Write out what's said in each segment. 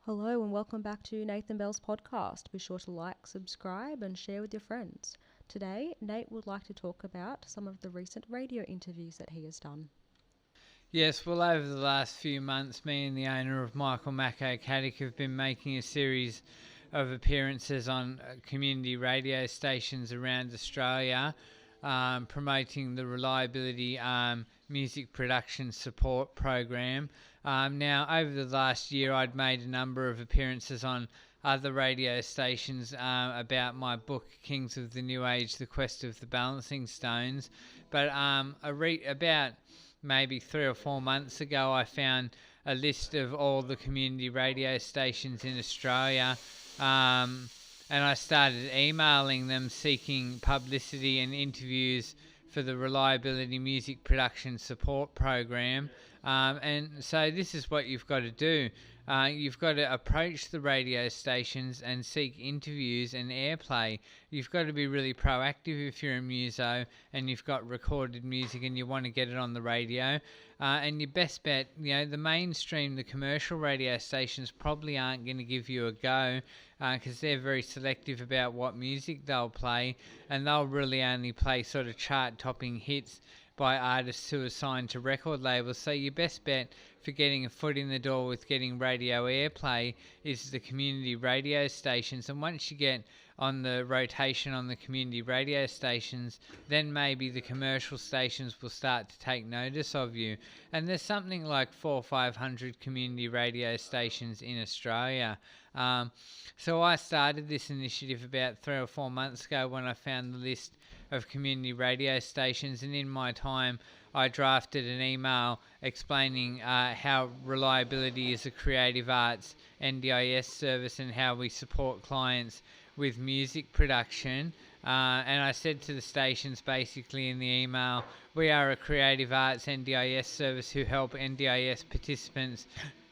Hello and welcome back to Nathan Bell's podcast. Be sure to like, subscribe, and share with your friends. Today, Nate would like to talk about some of the recent radio interviews that he has done. Yes, well, over the last few months, me and the owner of Michael Macco Caddick have been making a series of appearances on community radio stations around Australia, promoting the Reliability Music Production Support Program. Now, over the last year, I'd made a number of appearances on other radio stations about my book, Kings of the New Age, The Quest of the Balancing Stones. But about maybe 3 or 4 months ago, I found a list of all the community radio stations in Australia, and I started emailing them seeking publicity and interviews for the Reliability Music Production Support Program. And so this is what you've got to do. You've got to approach the radio stations and seek interviews and airplay. You've got to be really proactive if you're a muso and you've got recorded music and you want to get it on the radio. And your best bet, the mainstream, the commercial radio stations probably aren't going to give you a go because they're very selective about what music they'll play, and they'll really only play sort of chart-topping hits by artists who are signed to record labels. So your best bet for getting a foot in the door with getting radio airplay is the community radio stations. And once you get on the rotation on the community radio stations, then maybe the commercial stations will start to take notice of you. And there's something like 400 or 500 community radio stations in Australia. So I started this initiative about 3 or 4 months ago when I found the list of community radio stations, and in my time I drafted an email explaining how Reliability is a creative arts NDIS service and how we support clients with music production. And I said to the stations basically in the email, we are a creative arts NDIS service who help NDIS participants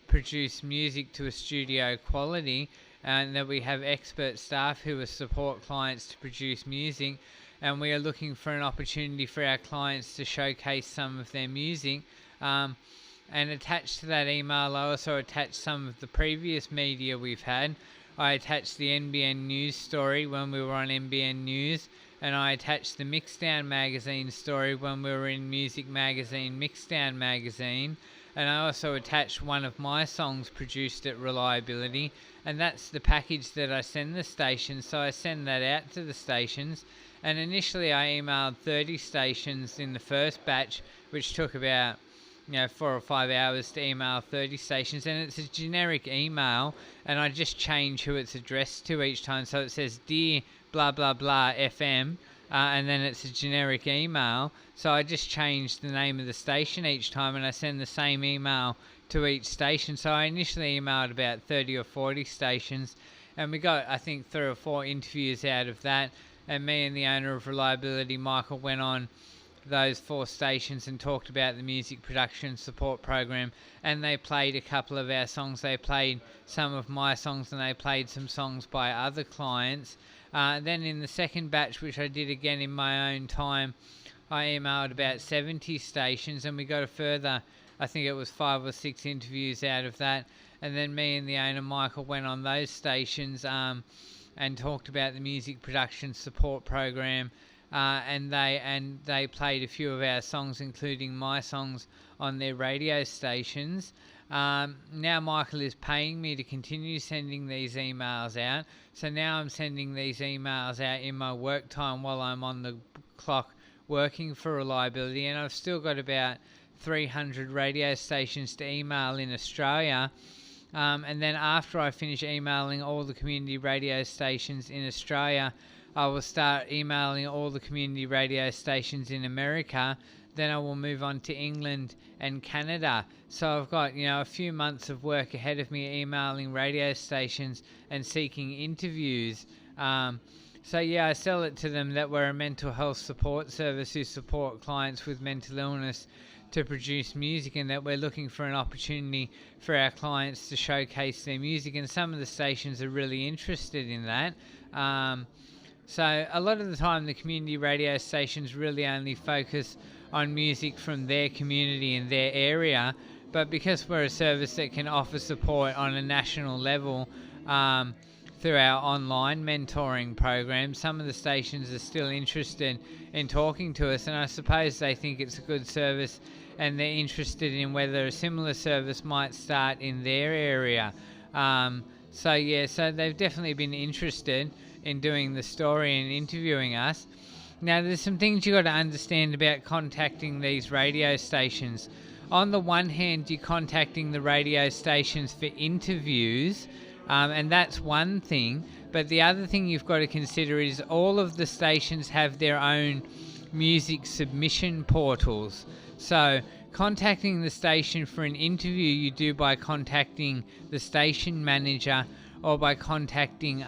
produce music to a studio quality, and that we have expert staff who will support clients to produce music, and we are looking for an opportunity for our clients to showcase some of their music. And attached to that email, I also attached some of the previous media we've had. I attached the NBN News story when we were on NBN News, and I attached the Mixdown magazine story when we were in Music Magazine, Mixdown magazine. And I also attached one of my songs produced at Reliability, and that's the package that I send the stations. So I send that out to the stations, and initially I emailed 30 stations in the first batch, which took about 4 or 5 hours to email 30 stations, and it's a generic email, and I just change who it's addressed to each time. So it says dear blah blah blah FM, and then it's a generic email. So I just change the name of the station each time, and I send the same email to each station. So I initially emailed about 30 or 40 stations, and we got, I think, 3 or 4 interviews out of that. And me and the owner of Reliability, Michael, went on those 4 stations and talked about the music production support program, and they played a couple of our songs. They played some of my songs, and they played some songs by other clients. Then in the second batch, which I did again in my own time, I emailed about 70 stations, and we got a further, I think it was 5 or 6 interviews out of that. And then me and the owner, Michael, went on those stations and talked about the music production support program, and they played a few of our songs, including my songs, on their radio stations. Now Michael is paying me to continue sending these emails out, so now I'm sending these emails out in my work time while I'm on the clock working for Reliability, and I've still got about 300 radio stations to email in Australia. And then after I finish emailing all the community radio stations in Australia, I will start emailing all the community radio stations in America. Then I will move on to England and Canada. So I've got, a few months of work ahead of me emailing radio stations and seeking interviews. So I sell it to them that we're a mental health support service who support clients with mental illness to produce music, and that we're looking for an opportunity for our clients to showcase their music, and some of the stations are really interested in that. So a lot of the time the community radio stations really only focus on music from their community and their area, but because we're a service that can offer support on a national level, through our online mentoring program, some of the stations are still interested in talking to us, and I suppose they think it's a good service and they're interested in whether a similar service might start in their area. So they've definitely been interested in doing the story and interviewing us. Now, there's some things you got to understand about contacting these radio stations. On the one hand, you're contacting the radio stations for interviews, and that's one thing. But the other thing you've got to consider is all of the stations have their own music submission portals. So contacting the station for an interview you do by contacting the station manager or by contacting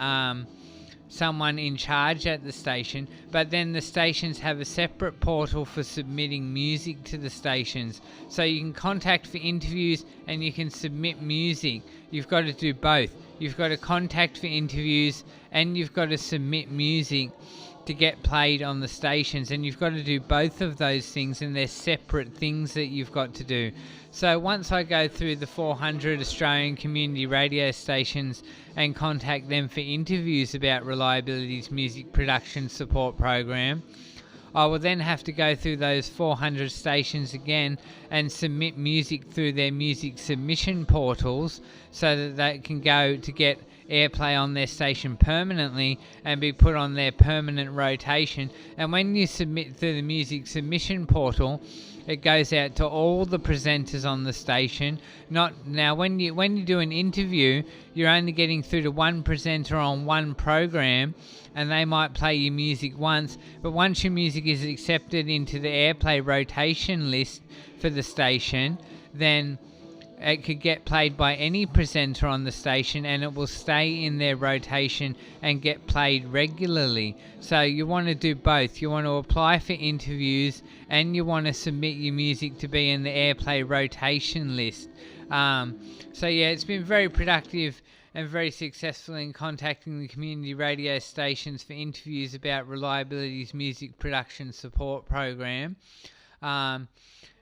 someone in charge at the station, but then the stations have a separate portal for submitting music to the stations. So you can contact for interviews and you can submit music. You've got to do both. You've got to contact for interviews and you've got to submit music to get played on the stations, and you've got to do both of those things, and they're separate things that you've got to do. So once I go through the 400 Australian community radio stations and contact them for interviews about Reliability's music production support program, I will then have to go through those 400 stations again and submit music through their music submission portals so that they can go to get airplay on their station permanently and be put on their permanent rotation. And when you submit through the music submission portal, it goes out to all the presenters on the station. When you do an interview, you're only getting through to one presenter on one program, and they might play your music once. But once your music is accepted into the airplay rotation list for the station, then it could get played by any presenter on the station, and it will stay in their rotation and get played regularly. So you want to do both. You want to apply for interviews and you want to submit your music to be in the airplay rotation list. It's been very productive and very successful in contacting the community radio stations for interviews about Reliability's music production support program.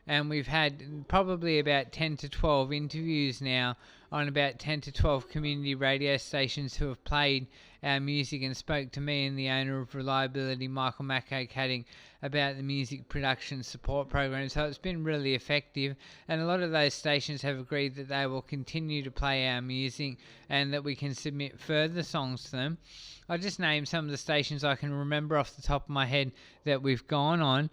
And we've had probably about 10 to 12 interviews now on about 10 to 12 community radio stations who have played our music and spoke to me and the owner of Reliability, Michael Mackay-Caddick, about the music production support program. So it's been really effective, and a lot of those stations have agreed that they will continue to play our music and that we can submit further songs to them. I'll just name some of the stations I can remember off the top of my head that we've gone on.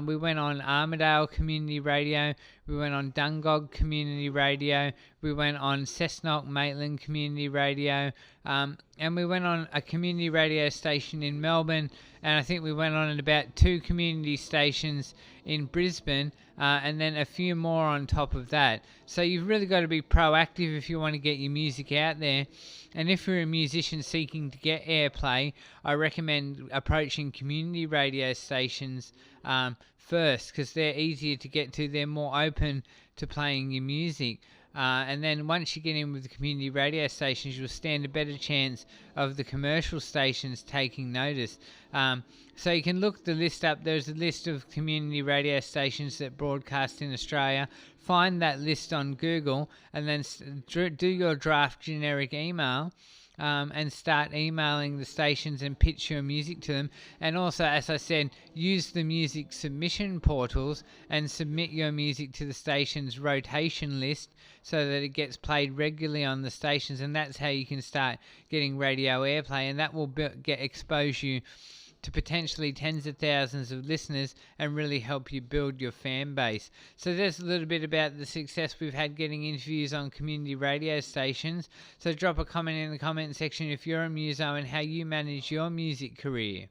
We went on Armidale Community Radio, we went on Dungog Community Radio, we went on Cessnock Maitland Community Radio, and we went on a community radio station in Melbourne, and I think we went on at about 2 community stations in Brisbane, and then a few more on top of that. So you've really got to be proactive if you want to get your music out there. And if you're a musician seeking to get airplay, I recommend approaching community radio stations first, because they're easier to get to. They're more open to playing your music. And then once you get in with the community radio stations, you'll stand a better chance of the commercial stations taking notice. So you can look the list up. There's a list of community radio stations that broadcast in Australia. Find that list on Google and then do your draft generic email and start emailing the stations and pitch your music to them. And also, as I said, use the music submission portals and submit your music to the station's rotation list so that it gets played regularly on the stations, and that's how you can start getting radio airplay, and that will expose you to potentially tens of thousands of listeners and really help you build your fan base. So there's a little bit about the success we've had getting interviews on community radio stations. So drop a comment in the comment section if you're a muso and how you manage your music career.